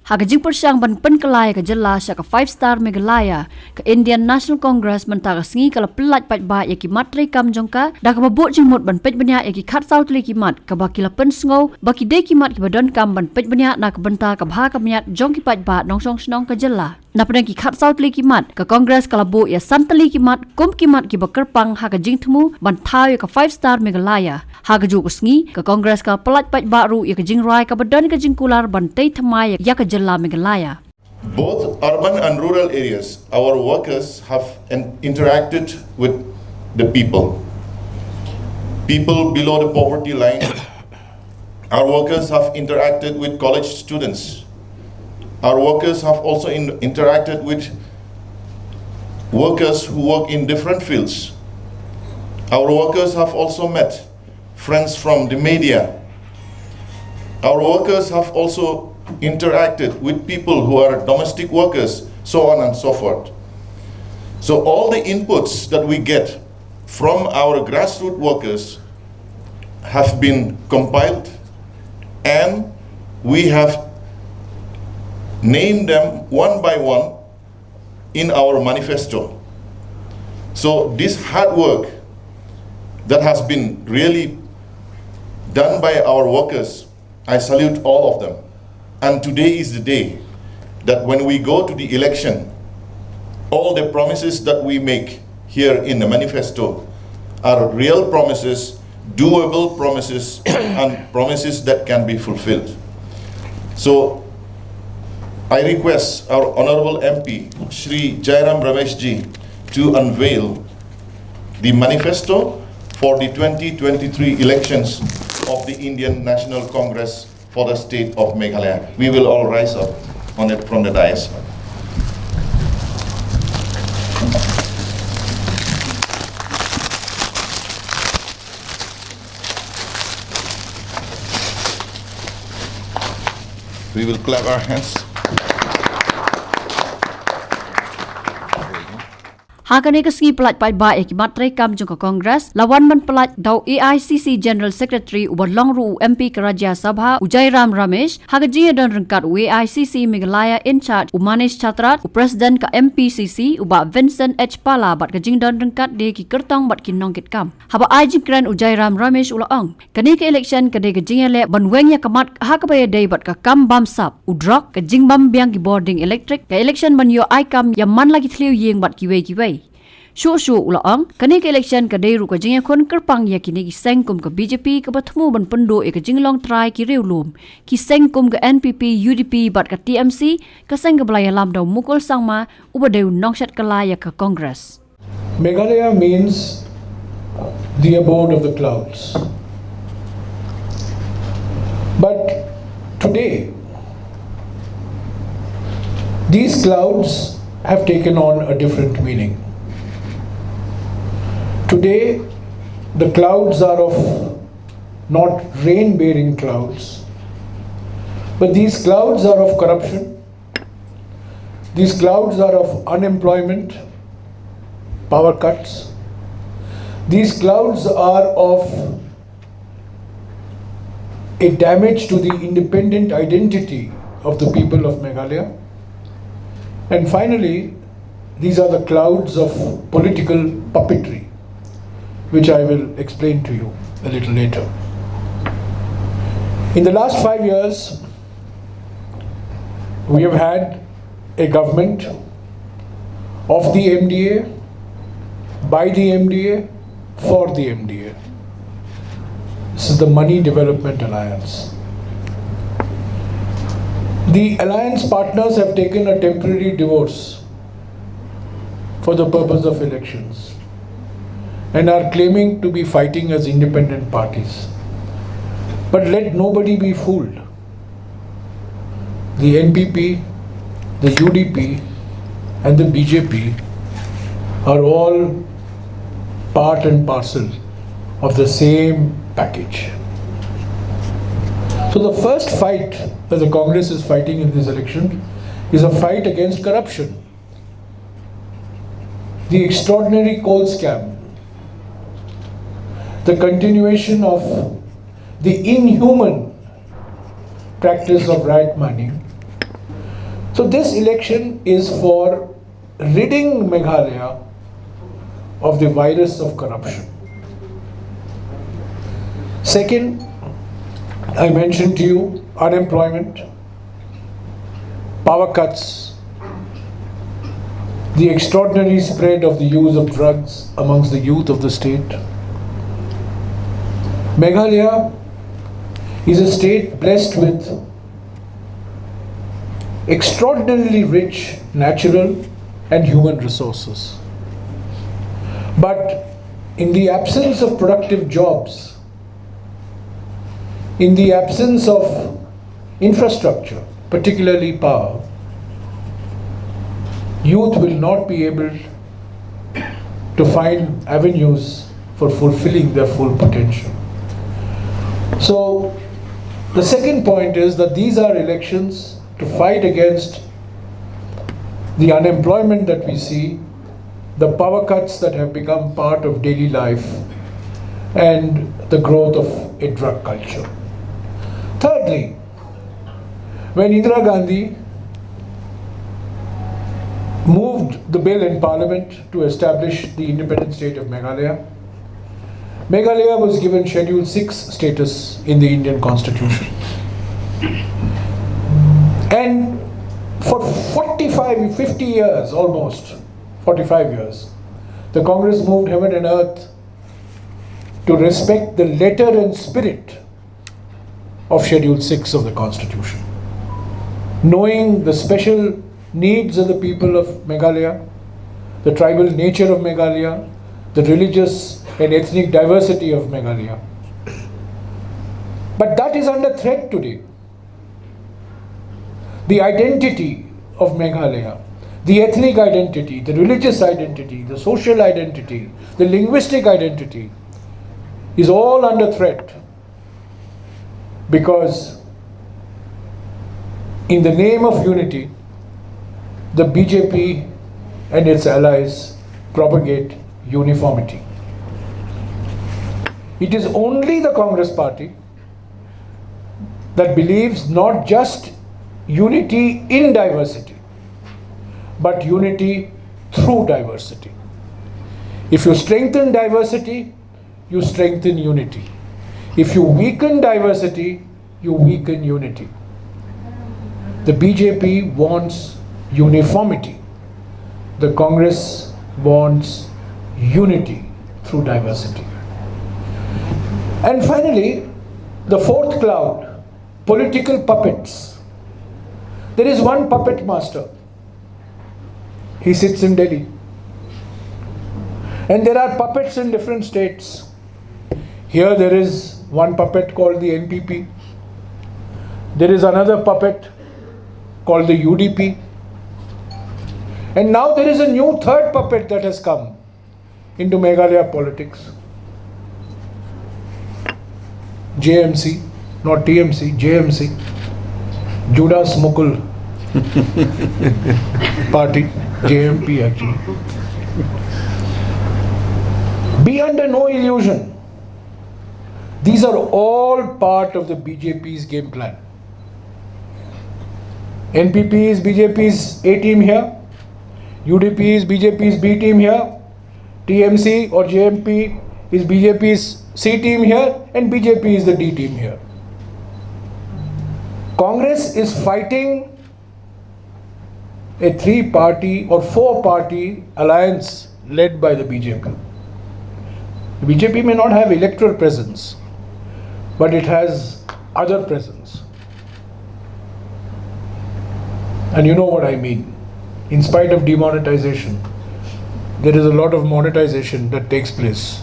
Hagajing persyang ban penkelai ke jelas ka 5-star Meghalaya ke Indian National Congress mentara sengi kala pelat pat ba yaki matri kam jongka dah ka babut jengmut ban pej banyak yaki khat sau tli kimat ka bakila pen sngau baki de kimat ki badon kam ban pej banyak na ka benta ka bha ka miat jong ki pat ba nong song snong ka jela na pedang ki khat sau tli kimat ka Congress kala bu ya santali kimat kum kimat ki bakerpang hagajing temu ban thau ka 5-star Meghalaya hagaju ko sengi ka Congress ka pelat pat ba ru ya ka jing rai ka badon ka jing kular ban tei thamai ya ka Meghalaya. Both urban and rural areas, our workers have interacted with the people. People below the poverty line, our workers have interacted with college students. Our workers have also interacted with workers who work in different fields. Our workers have also met friends from the media. Our workers have also interacted with people who are domestic workers, so on and so forth. So all the inputs that we get from our grassroots workers have been compiled and we have named them one by one in our manifesto. So this hard work that has been really done by our workers, I salute all of them. And today is the day that when we go to the election, all the promises that we make here in the manifesto are real promises, doable promises, and promises that can be fulfilled. So I request our Honorable MP, Shri Jairam Rameshji, to unveil the manifesto for the 2023 elections of the Indian National Congress for the state of Meghalaya. We will all rise up on it from the dais. We will clap our hands. Hakane ka sengi pelat pat ba yaki matri kam jong ka Congress lawan man pelat dau AICC General Secretary uban longru MP ke Rajya Sabha Ujairam Ramesh hagaji dan rengkat AICC Meghalaya in charge Umanis Chatrat President ka MPCC uba Vincent H Pala bat ka jing dan rengkat de ki kertong bat ki nongkit kam haba ajing kran Ujairam Ramesh ulaong kani ka election ka de ka jing ele ban weng ya kamat ha ka bay de bat ka kam bam sap udrok ka jing bam biang ki boarding electric ka election ban yo ai kam ya man lagi thliu yeng bat ki wei Shu ulaang kani ke election ka deiru ka jingya kon kerpang ya kini ki seng kum ka BJP ka bathmu ban pendo e ka jinglong try ki reulum ki seng kum ka NPP UDP bat ka TMC ka seng ka blaya lam daw mukul sangma ubadeu nongshat kalaya ka Congress. Meghalaya means the abode of the clouds. But today these clouds have taken on a different meaning. Today, the clouds are of not rain-bearing clouds, but these clouds are of corruption. These clouds are of unemployment, power cuts. These clouds are of a damage to the independent identity of the people of Meghalaya. And finally, these are the clouds of political puppetry, which I will explain to you a little later. In the last 5 years, we have had a government of the MDA, by the MDA, for the MDA. This is the Money Development Alliance. The alliance partners have taken a temporary divorce for the purpose of elections and are claiming to be fighting as independent parties. But let nobody be fooled. The NPP, the UDP and the BJP are all part and parcel of the same package. So the first fight that the Congress is fighting in this election is a fight against corruption. The extraordinary coal scam, the continuation of the inhuman practice of riot money, So this election is for ridding Meghalaya of the virus of corruption. Second, I mentioned to you unemployment, power cuts, the extraordinary spread of the use of drugs amongst the youth of the state. Meghalaya is a state blessed with extraordinarily rich natural and human resources. But in the absence of productive jobs, in the absence of infrastructure, particularly power, youth will not be able to find avenues for fulfilling their full potential. So, the second point is that these are elections to fight against the unemployment that we see, the power cuts that have become part of daily life, and the growth of a drug culture. Thirdly, when Indira Gandhi moved the bill in Parliament to establish the independent state of Meghalaya, Meghalaya was given Schedule 6 status in the Indian Constitution. And for 50 years, almost 45 years, the Congress moved heaven and earth to respect the letter and spirit of Schedule 6 of the Constitution. Knowing the special needs of the people of Meghalaya, the tribal nature of Meghalaya, the religious and ethnic diversity of Meghalaya. But that is under threat today. The identity of Meghalaya, the ethnic identity, the religious identity, the social identity, the linguistic identity is all under threat, because in the name of unity, the BJP and its allies propagate uniformity. It is only the Congress party that believes not just unity in diversity, but unity through diversity. If you strengthen diversity, you strengthen unity. If you weaken diversity, you weaken unity. The BJP wants uniformity. The Congress wants unity through diversity. And finally, the fourth cloud, political puppets. There is one puppet master. He sits in Delhi. And there are puppets in different states. Here there is one puppet called the NPP. There is another puppet called the UDP. And now there is a new third puppet that has come into Meghalaya politics. JMC, not TMC, JMC, Judas Mukul party, JMP actually. Be under no illusion. These are all part of the BJP's game plan. NPP is BJP's A team here, UDP is BJP's B team here, TMC or JMP is BJP's C team here, and BJP is the D team here. Congress is fighting a 3-party or 4-party alliance led by the BJP. The BJP may not have electoral presence, but it has other presence. And you know what I mean. In spite of demonetization, there is a lot of monetization that takes place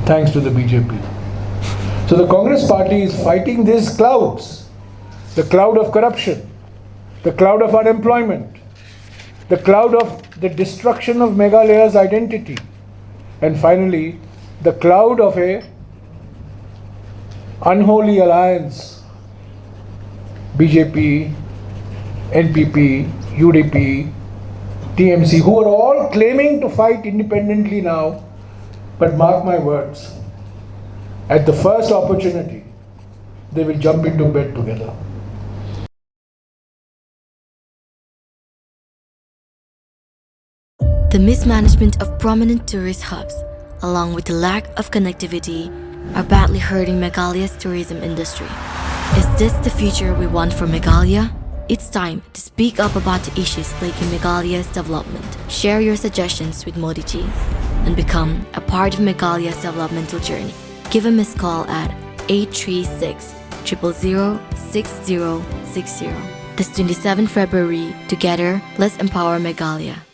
thanks to the BJP. So the Congress party is fighting these clouds, the cloud of corruption, the cloud of unemployment, the cloud of the destruction of Meghalaya's identity, and finally the cloud of a unholy alliance, BJP, NPP, UDP, TMC, who are all claiming to fight independently now, but mark my words, at the first opportunity, they will jump into bed together. The mismanagement of prominent tourist hubs, along with the lack of connectivity, are badly hurting Meghalaya's tourism industry. Is this the future we want for Meghalaya? It's time to speak up about the issues plaguing Meghalaya's development. Share your suggestions with Modi ji and become a part of Meghalaya's developmental journey. Give a missed call at 836 000 6060. This 27 February, together, let's empower Meghalaya.